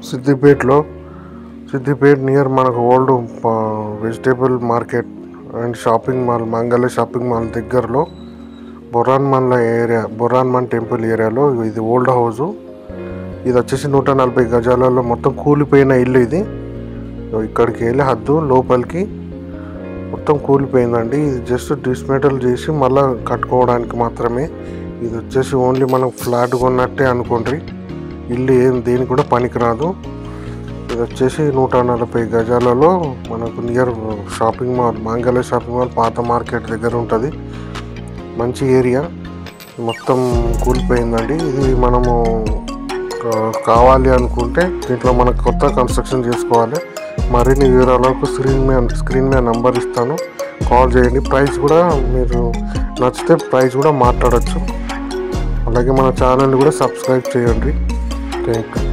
Siddipet near మనకు old vegetable market and shopping mall మంగళ shopping mall దగ్గరలో బొరాన్మన్ టెంపుల్ ఏరియాలో ఇది ఓల్డ్ హౌస్. ఇది వచ్చేసి 140 గజాలలో మొత్తం కూలిపోయిన ఇల్లు. ఇది ఇక్కడికి వెళ్ళి హద్దు లోపలికి మొత్తం కూలిపోయిందండి. ఇది జస్ట్ డిస్మేటల్ చేసి మళ్ళీ కట్టుకోవడానికి మాత్రమే. ఇది వచ్చేసి ఓన్లీ మనం ఫ్లాట్ కొన్నట్టే అనుకోండి. ఇల్లు దేనికి కూడా పనికిరాదు. ఇది వచ్చేసి 140 గజాలలో మనకు నియర్ షాపింగ్ మాల్ మంగళ షాపింగ్ మాల్ పాత మార్కెట్ దగ్గర ఉంటుంది. మంచి ఏరియా. మొత్తం కూలిపోయిందండి. ఇది మనము కావాలి అనుకుంటే దీంట్లో మనకు కొత్త కన్స్ట్రక్షన్ చేసుకోవాలి. మరిన్ని వివరాలకు స్క్రీన్ మీద నంబర్ ఇస్తాను, కాల్ చేయండి. ప్రైస్ కూడా మీరు నచ్చితే ప్రైస్ కూడా మాట్లాడచ్చు. అలాగే మన ఛానల్ని కూడా సబ్స్క్రైబ్ చేయండి. Thank you.